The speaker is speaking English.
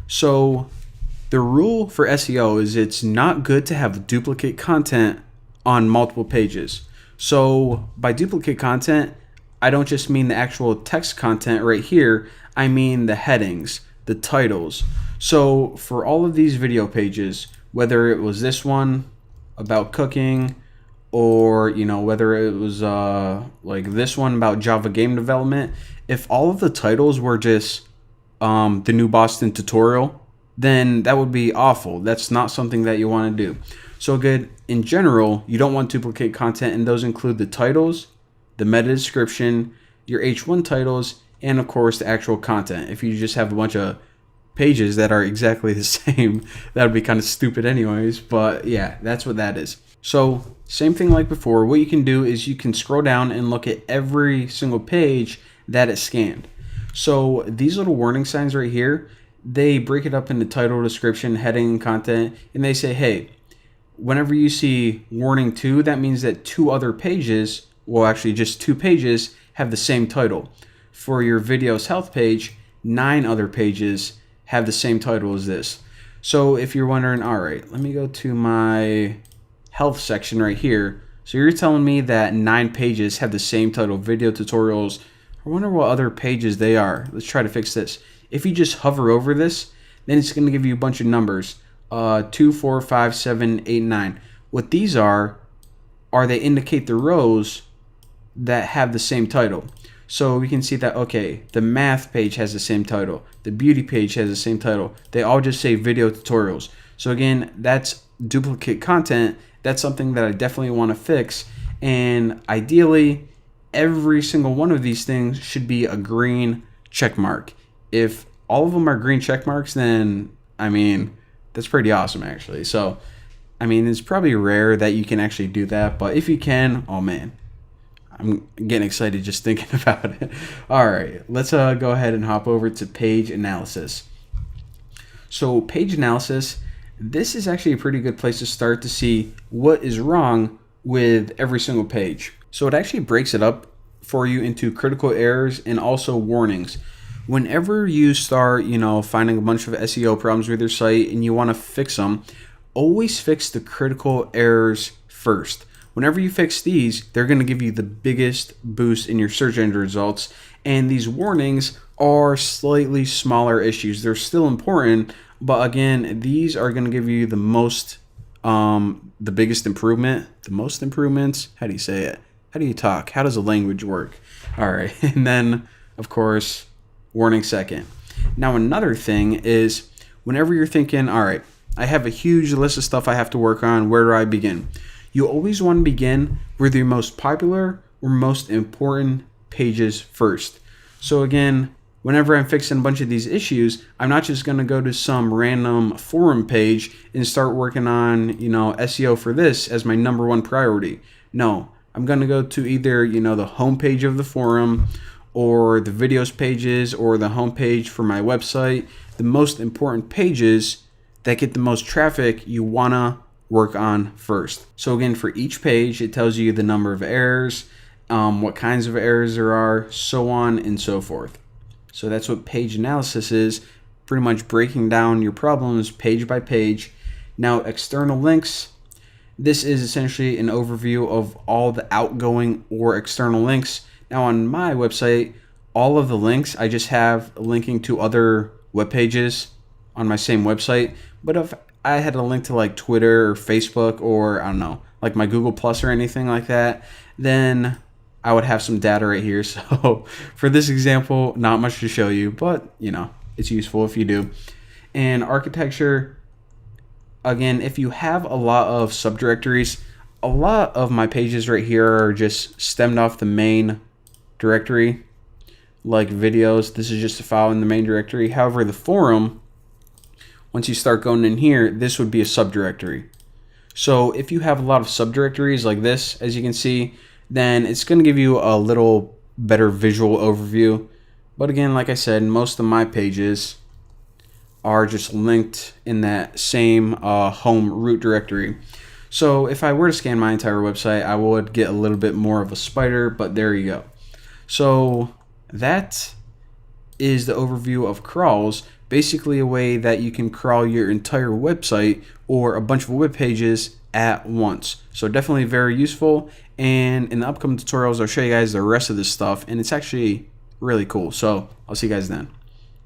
So the rule for SEO is it's not good to have duplicate content on multiple pages. So by duplicate content, I don't just mean the actual text content right here, I mean the headings, the titles. So for all of these video pages, whether it was this one about cooking, or whether it was like this one about Java game development, if all of the titles were just the new Boston tutorial, then that would be awful. That's not something that you want to do. So good, in general, you don't want duplicate content, and those include the titles, the meta description, your H1 titles, and of course the actual content. If you just have a bunch of pages that are exactly the same, that would be kind of stupid anyways, but yeah, that's what that is. So same thing like before, what you can do is you can scroll down and look at every single page that it scanned. So these little warning signs right here, they break it up into title, description, heading, content, and they say, hey, whenever you see warning 2, that means that 2 other pages, well actually just 2 pages, have the same title. For your video's health page, 9 other pages have the same title as this. So if you're wondering, all right, let me go to my health section right here. So you're telling me that 9 pages have the same title, video tutorials. I wonder what other pages they are. Let's try to fix this. If you just hover over this, then it's going to give you a bunch of numbers. 2, 4, 5, 7, 8, 9. What these are they indicate the rows that have the same title. So we can see that, okay, the math page has the same title. The beauty page has the same title. They all just say video tutorials. So again, that's duplicate content. That's something that I definitely want to fix. And ideally, every single one of these things should be a green check mark. If all of them are green check marks, then, I mean, that's pretty awesome, actually. So, I mean, it's probably rare that you can actually do that. But if you can, oh, man. I'm getting excited just thinking about it. All right, let's go ahead and hop over to page analysis. So page analysis, this is actually a pretty good place to start to see what is wrong with every single page. So it actually breaks it up for you into critical errors and also warnings. Whenever you start, finding a bunch of SEO problems with your site and you want to fix them, always fix the critical errors first. Whenever you fix these, they're going to give you the biggest boost in your search engine results. And these warnings are slightly smaller issues. They're still important, but again, these are going to give you the most, the biggest improvement, the most improvements. How do you say it? How do you talk? How does a language work? All right. And then, of course, warning second. Now, another thing is whenever you're thinking, all right, I have a huge list of stuff I have to work on. Where do I begin? You always want to begin with your most popular or most important pages first. So again, whenever I'm fixing a bunch of these issues, I'm not just going to go to some random forum page and start working on, SEO for this as my number one priority. No, I'm going to go to either, the homepage of the forum or the videos pages or the homepage for my website. The most important pages that get the most traffic, you want to work on first. So again, for each page, it tells you the number of errors, what kinds of errors there are, so on and so forth. So that's what page analysis is, pretty much breaking down your problems page by page. Now, external links, this is essentially an overview of all the outgoing or external links. Now on my website, all of the links, I just have linking to other web pages on my same website. But if I had a link to like Twitter or Facebook or I don't know, like my Google Plus or anything like that, then I would have some data right here. So for this example, not much to show you, but it's useful if you do. And architecture, again, if you have a lot of subdirectories, a lot of my pages right here are just stemmed off the main directory, like videos. This is just a file in the main directory. However, the forum, once you start going in here, this would be a subdirectory. So if you have a lot of subdirectories like this, as you can see, then it's going to give you a little better visual overview. But again, like I said, most of my pages are just linked in that same home root directory. So if I were to scan my entire website, I would get a little bit more of a spider, but there you go. So that is the overview of crawls. Basically a way that you can crawl your entire website or a bunch of web pages at once. So definitely very useful, and in the upcoming tutorials I'll show you guys the rest of this stuff, and it's actually really cool. So I'll see you guys then.